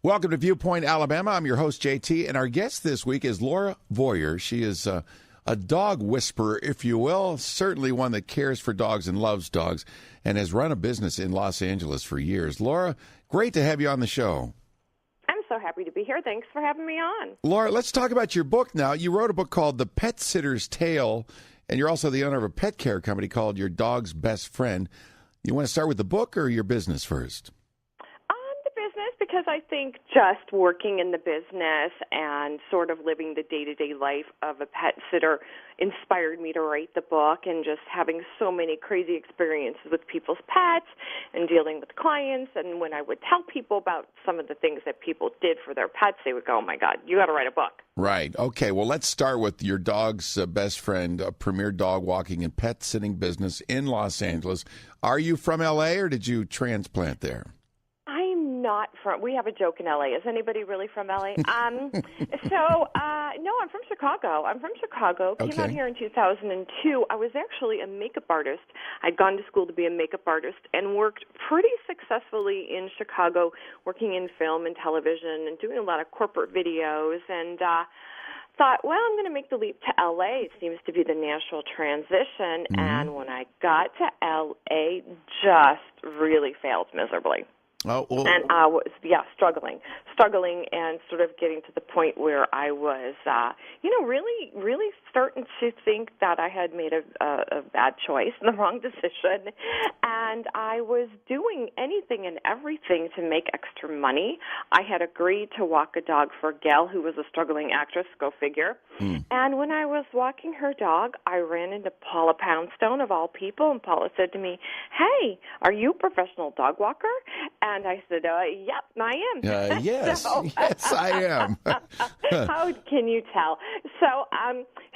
Welcome to Viewpoint, Alabama. I'm your host, JT, and our guest this week is Laura Vorreyer. She is a dog whisperer, if you will, certainly one that cares for dogs and loves dogs, and has run a business in Los Angeles for years. Laura, great to have you on the show. I'm so happy to be here. Thanks for having me on. Laura, let's talk about your book now. You wrote a book called The Pet Sitter's Tale, and you're also the owner of a pet care company called Your Dog's Best Friend. You want to start with the book or your business first? Because I think just working in the business and sort of living the day-to-day life of a pet sitter inspired me to write the book, and just having so many crazy experiences with people's pets and dealing with clients. And when I would tell people about some of the things that people did for their pets, they would go, oh, my God, you got to write a book. Right. Okay. Well, let's start with Your Dog's Best Friend, a premier dog walking and pet sitting business in Los Angeles. Are you from L.A. or did you transplant there? Not from. We have a joke in LA. Is anybody really from LA? No, I'm from Chicago. Came out here in 2002. I was actually a makeup artist. I'd gone to school to be a makeup artist and worked pretty successfully in Chicago, working in film and television and doing a lot of corporate videos. And thought, well, I'm going to make the leap to L.A. It seems to be the natural transition. Mm-hmm. And when I got to L.A., just really failed miserably. Oh, well. And I was, struggling and sort of getting to the point where I was, really starting to think that I had made a bad choice and the wrong decision. And I was doing anything and everything to make extra money. I had agreed to walk a dog for a gal who was a struggling actress, go figure. And when I was walking her dog, I ran into Paula Poundstone, of all people, and Paula said to me, hey, are you a professional dog walker? And I said, yep, I am. Yes, yes, I am. How can you tell? So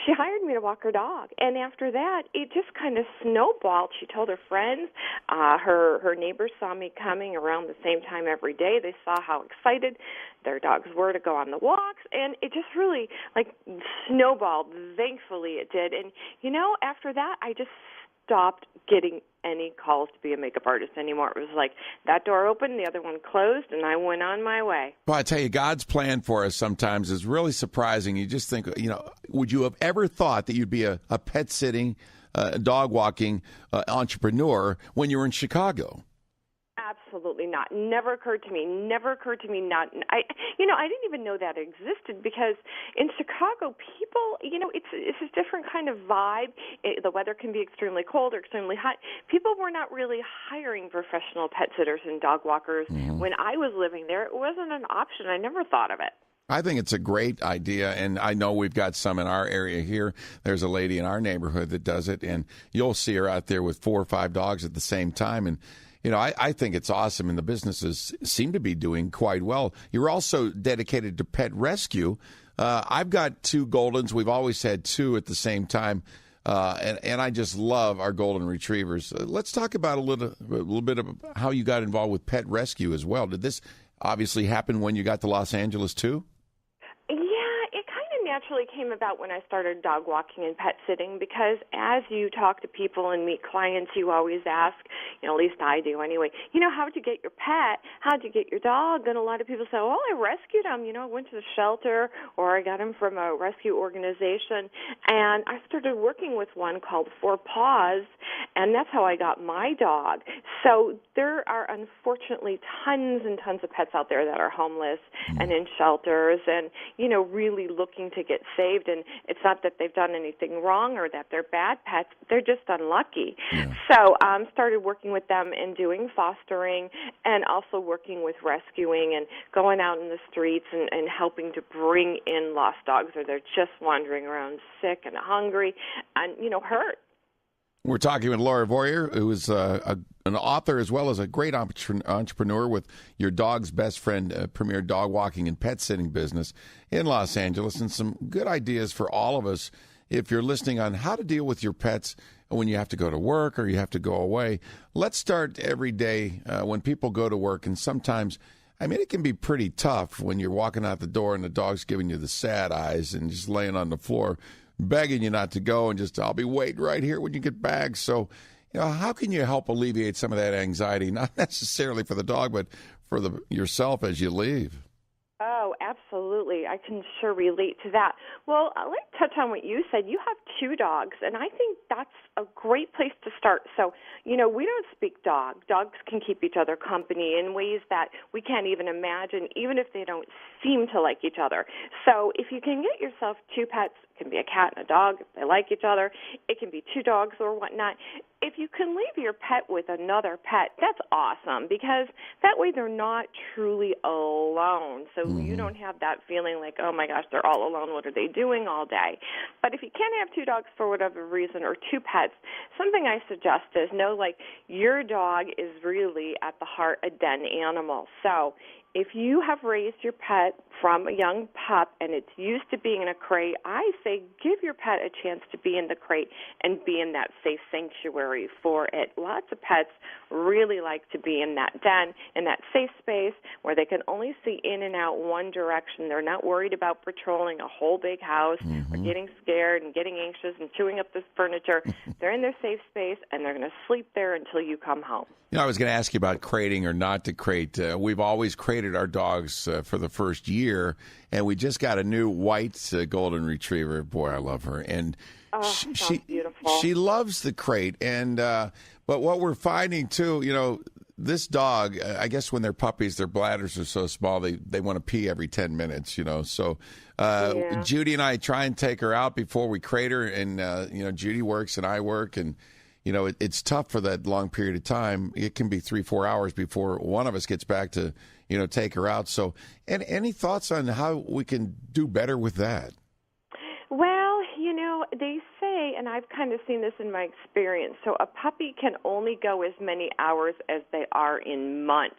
she hired me to walk her dog. And after that, it just kind of snowballed. She told her friends. Her neighbors saw me coming around the same time every day. They saw how excited their dogs were to go on the walks. And it just really, snowballed. Thankfully, it did. And, after that, I just stopped getting any calls to be a makeup artist anymore. It was like that door opened, the other one closed, and I went on my way. Well, I tell you, God's plan for us sometimes is really surprising. You just think, would you have ever thought that you'd be a pet sitting, dog walking entrepreneur when you were in Chicago? Absolutely not. Never occurred to me. Not. I didn't even know that existed, because in Chicago, people, it's a different kind of vibe. The weather can be extremely cold or extremely hot. People were not really hiring professional pet sitters and dog walkers. Mm-hmm. When I was living there. It wasn't an option. I never thought of it. I think it's a great idea, and I know we've got some in our area here. There's a lady in our neighborhood that does it, and you'll see her out there with 4 or 5 dogs at the same time, and I think it's awesome, and the businesses seem to be doing quite well. You're also dedicated to pet rescue. I've got 2 Goldens. We've always had 2 at the same time, and I just love our Golden Retrievers. Let's talk about a little bit of how you got involved with pet rescue as well. Did this obviously happen when you got to Los Angeles too? Naturally came about when I started dog walking and pet sitting, because as you talk to people and meet clients, you always ask, at least I do anyway, how'd you get your pet? How'd you get your dog? And a lot of people say, well, I rescued him. I went to the shelter, or I got him from a rescue organization. And I started working with one called 4 Paws, and that's how I got my dog. So there are unfortunately tons and tons of pets out there that are homeless and in shelters and, really looking to get saved. And it's not that they've done anything wrong or that they're bad pets. They're just unlucky. Yeah. So started working with them and doing fostering, and also working with rescuing and going out in the streets and helping to bring in lost dogs, or they're just wandering around sick and hungry and, hurt. We're talking with Laura Vorreyer, who is an author as well as a great entrepreneur with Your Dog's Best Friend, premier dog walking and pet sitting business in Los Angeles, and some good ideas for all of us if you're listening on how to deal with your pets when you have to go to work or you have to go away. Let's start every day when people go to work, and sometimes, it can be pretty tough when you're walking out the door and the dog's giving you the sad eyes and just laying on the floor, begging you not to go, and I'll be waiting right here when you get back. So, how can you help alleviate some of that anxiety, not necessarily for the dog, but for yourself as you leave? Oh, absolutely. I can sure relate to that. Well, I'd like to touch on what you said. You have 2 dogs, and I think that's a great place to start. So, we don't speak dog. Dogs can keep each other company in ways that we can't even imagine, even if they don't seem to like each other. So if you can get yourself 2 pets, it can be a cat and a dog if they like each other. It can be 2 dogs or whatnot. If you can leave your pet with another pet, that's awesome, because that way they're not truly alone. So you don't have that feeling like, oh my gosh, they're all alone. What are they doing all day? But if you can't have 2 dogs for whatever reason, or 2 pets, something I suggest is your dog is really at the heart a den animal. So if you have raised your pet from a young pup and it's used to being in a crate, I say give your pet a chance to be in the crate and be in that safe sanctuary for it. Lots of pets really like to be in that den, in that safe space where they can only see in and out one direction. They're not worried about patrolling a whole big house or getting scared and getting anxious and chewing up the furniture. They're in their safe space, and they're going to sleep there until you come home. I was going to ask you about crating or not to crate. We've always crated our dogs for the first year, and we just got a new white golden retriever. Boy, I love her. And she loves the crate. And but what we're finding, too, this dog, I guess when they're puppies, their bladders are so small, they want to pee every 10 minutes, So Judy and I try and take her out before we crate her. And, Judy works and I work, and it's tough for that long period of time. It can be 3-4 hours before one of us gets back to, take her out. So, and any thoughts on how we can do better with that? Well, they say, and I've kind of seen this in my experience, so a puppy can only go as many hours as they are in months,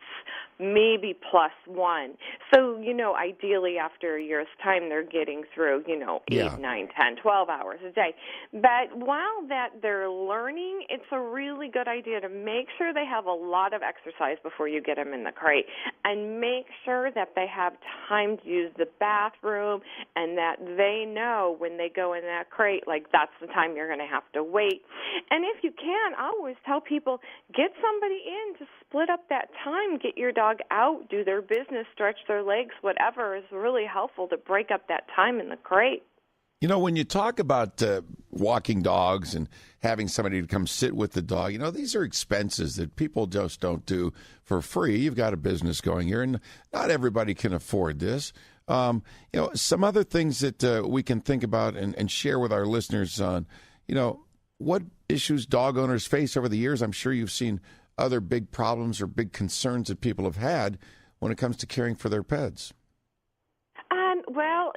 maybe plus 1. So, ideally after a year's time, they're getting through, 8, 9, 10, 12 hours a day. But while they're learning, it's a really good idea to make sure they have a lot of exercise before you get them in the crate, and make sure that they have time to use the bathroom, and that they know when they go in that crate, that's the time you're going to have to wait. And if you can, I always tell people, get somebody in to split up that time, get your dog out, do their business, stretch their legs, whatever is really helpful to break up that time in the crate. When you talk about walking dogs and having somebody to come sit with the dog, these are expenses that people just don't do for free. You've got a business going here, and not everybody can afford this. Some other things that we can think about and share with our listeners on, what issues dog owners face over the years. I'm sure you've seen other big problems or big concerns that people have had when it comes to caring for their pets. Well,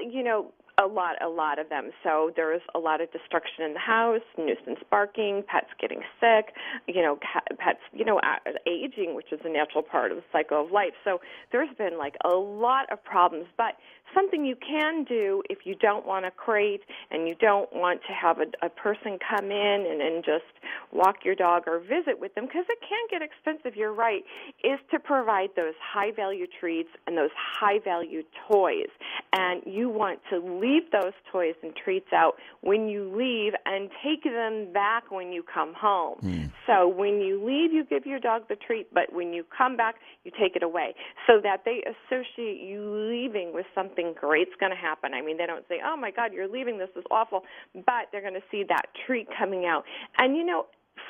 a lot of them. So there's a lot of destruction in the house, nuisance barking, pets getting sick, pets, aging, which is a natural part of the cycle of life. So there's been a lot of problems. But something you can do if you don't want to crate and you don't want to have a person come in and just walk your dog or visit with them, because it can get expensive, you're right, is to provide those high-value treats and those high-value toys. And you want to leave those toys and treats out when you leave and take them back when you come home. So when you leave, you give your dog the treat, but when you come back, you take it away, so that they associate you leaving with something great's going to happen. I mean, they don't say, oh my God, you're leaving, this is awful, but they're going to see that treat coming out. And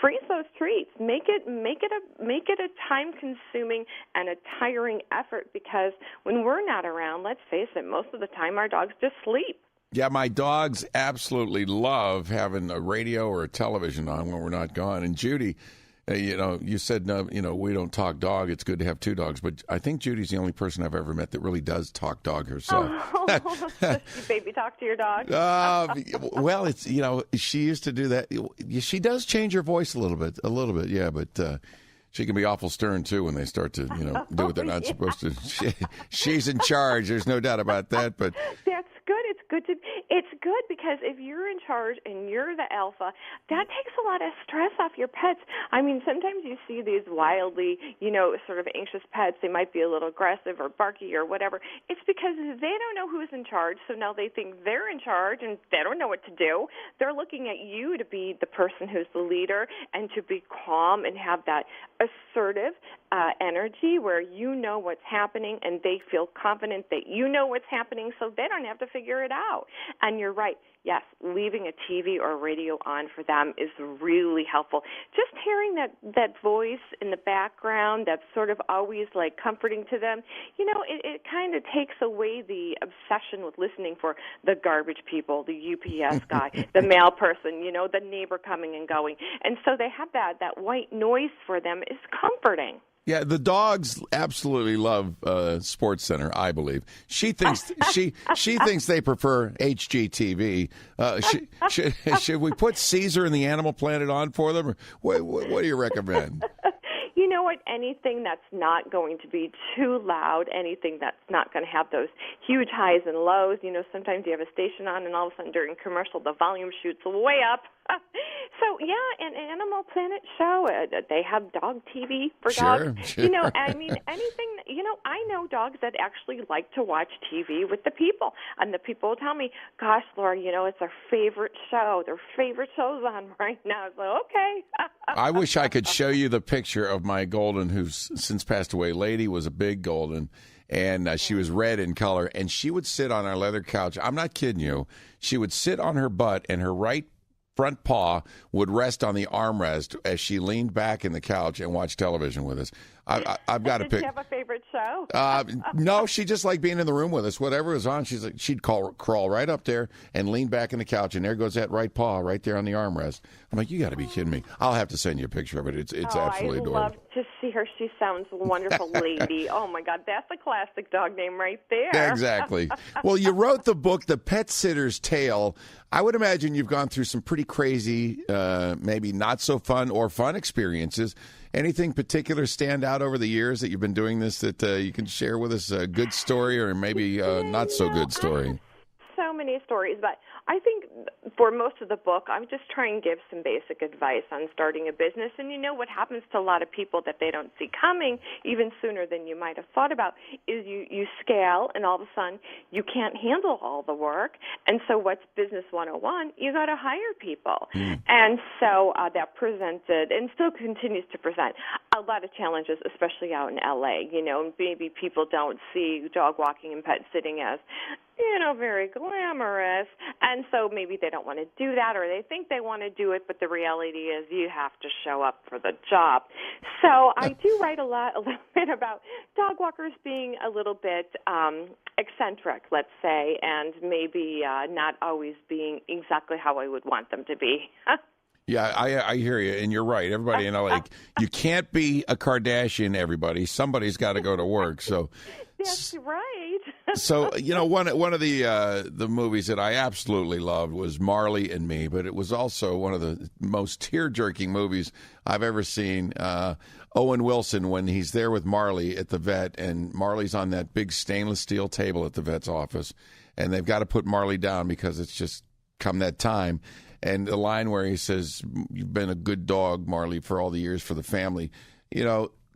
freeze those treats. Make it a time-consuming and a tiring effort, because when we're not around, let's face it, most of the time our dogs just sleep. Yeah, my dogs absolutely love having a radio or a television on when we're not gone. And Judy, you said, no, we don't talk dog. It's good to have 2 dogs. But I think Judy's the only person I've ever met that really does talk dog herself. Oh, you baby talk to your dog? Well, it's, she used to do that. She does change her voice a little bit, yeah. But she can be awful stern, too, when they start to, do what they're not supposed to. She's in charge. There's no doubt about that. But that's good. It's good to. it's good because if you're in charge and you're the alpha, that takes a lot of stress off your pets. I mean, sometimes you see these wildly, sort of anxious pets. They might be a little aggressive or barky or whatever. It's because they don't know who's in charge, so now they think they're in charge and they don't know what to do. They're looking at you to be the person who's the leader and to be calm and have that assertive energy where you know what's happening and they feel confident that you know what's happening, so they don't have to figure it out. And you're right. Yes, leaving a TV or radio on for them is really helpful. Just hearing that voice in the background that's sort of always like comforting to them, it kind of takes away the obsession with listening for the garbage people, the UPS guy, the mail person, the neighbor coming and going. And so they have that white noise for them is comforting. Yeah, the dogs absolutely love Sports Center, I believe. She thinks she thinks they prefer HGTV. Should we put Caesar and the Animal Planet on for them? Or what do you recommend? You know what? Anything that's not going to be too loud, anything that's not going to have those huge highs and lows. Sometimes you have a station on and all of a sudden during commercial the volume shoots way up. So, yeah, an Animal Planet show. They have dog TV for dogs. Sure. I mean, anything, I know dogs that actually like to watch TV with the people. And the people will tell me, gosh, Laura, it's our favorite show. Their favorite show's on right now. It's like, okay. I wish I could show you the picture of my golden who's since passed away. Lady was a big golden. And she was red in color. And she would sit on our leather couch. I'm not kidding you. She would sit on her butt and her right front paw would rest on the armrest as she leaned back in the couch and watched television with us. I've got to pick. Did you have a favorite show? No, she just liked being in the room with us. Whatever was on, she'd crawl right up there and lean back in the couch, and there goes that right paw right there on the armrest. I'm like, you got to be kidding me. I'll have to send you a picture of it. It's absolutely adorable. I love to see her. She sounds a wonderful lady. Oh, my God. That's a classic dog name right there. Yeah, exactly. Well, you wrote the book, The Pet Sitter's Tale. I would imagine you've gone through some pretty crazy, maybe not so fun or fun experiences. Anything particular stand out over the years that you've been doing this that you can share with us? A good story or maybe not so good story? So many stories, but I think for most of the book, I'm just trying to give some basic advice on starting a business. And what happens to a lot of people that they don't see coming even sooner than you might have thought about is you scale, and all of a sudden you can't handle all the work. And so what's Business 101? You got to hire people. And so that presented and still continues to present a lot of challenges, especially out in L.A. Maybe people don't see dog walking and pet sitting as very glamorous, and so maybe they don't want to do that, or they think they want to do it, but the reality is you have to show up for the job. So I do write a little bit about dog walkers being a little bit eccentric, let's say, and maybe not always being exactly how I would want them to be. Yeah, I hear you, and you're right. Everybody in LA, you can't be a Kardashian, everybody. Somebody's got to go to work. So that's right. So, one of the movies that I absolutely loved was Marley and Me, but it was also one of the most tear-jerking movies I've ever seen. Owen Wilson, when he's there with Marley at the vet, and Marley's on that big stainless steel table at the vet's office, and they've got to put Marley down because it's just come that time. And the line where he says, "You've been a good dog, Marley, for all the years for the family."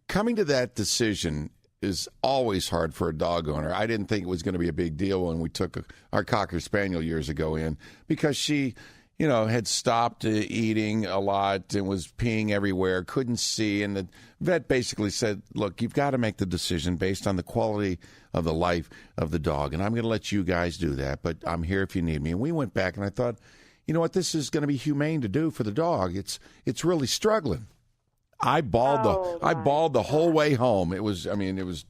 Coming to that decision is always hard for a dog owner. I didn't think it was going to be a big deal when we took our Cocker Spaniel years ago in, because she, had stopped eating a lot and was peeing everywhere, couldn't see. And the vet basically said, look, you've got to make the decision based on the quality of the life of the dog. And I'm going to let you guys do that, but I'm here if you need me. And we went back and I thought, you know what, this is going to be humane to do for the dog. It's really struggling. I bawled the whole way home. It was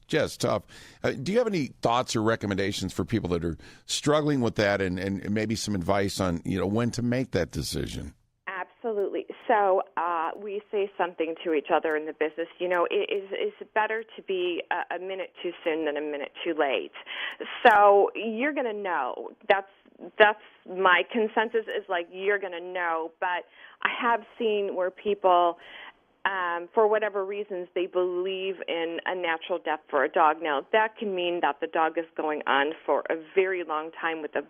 just tough. Do you have any thoughts or recommendations for people that are struggling with that, and maybe some advice on when to make that decision? Absolutely. So we say something to each other in the business. It's better to be a minute too soon than a minute too late. So you're going to know. That's my consensus is you're going to know. But I have seen where people, for whatever reasons, they believe in a natural death for a dog. Now, that can mean that the dog is going on for a very long time with a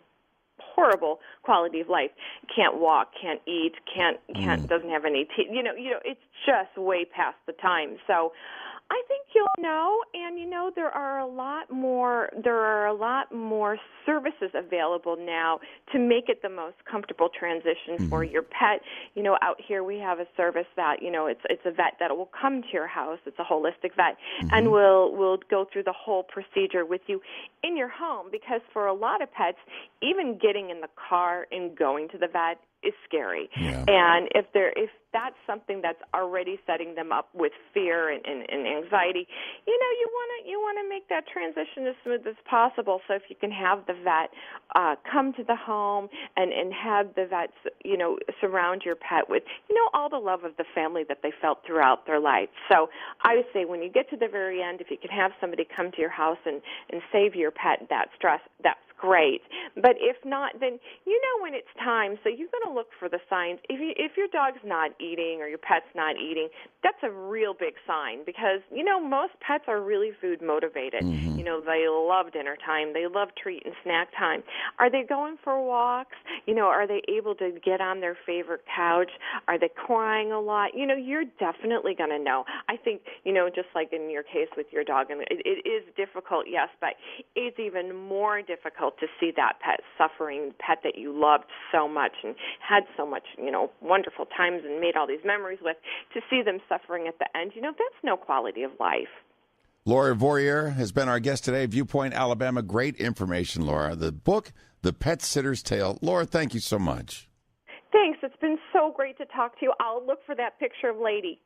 horrible quality of life. Can't walk, can't eat, doesn't have any teeth. It's just way past the time. So I think you'll know, and there are a lot more services available now to make it the most comfortable transition for your pet. Out here we have a service that it's a vet that will come to your house. It's a holistic vet, and will go through the whole procedure with you in your home, because for a lot of pets, even getting in the car and going to the vet is scary. Yeah. And if that's something that's already setting them up with fear and anxiety, you want to make that transition as smooth as possible. So if you can have the vet come to the home and have the vets, surround your pet with, all the love of the family that they felt throughout their life. So I would say when you get to the very end, if you can have somebody come to your house and save your pet that stress, that's great. But if not, then when it's time. So you're going to look for the signs. If your dog's not eating or your pet's not eating, that's a real big sign, because most pets are really food motivated. They love dinner time. They love treat and snack time. Are they going for walks? Are they able to get on their favorite couch? Are they crying a lot? You're definitely going to know. I think just like in your case with your dog, and it is difficult, yes, but it's even more difficult to see that pet suffering, pet that you loved so much and had so much, wonderful times and made all these memories with, to see them suffering at the end. That's no quality of life. Laura Vorreyer has been our guest today, Viewpoint, Alabama. Great information, Laura. The book, The Pet Sitter's Tale. Laura, thank you so much. Thanks. It's been so great to talk to you. I'll look for that picture of Lady.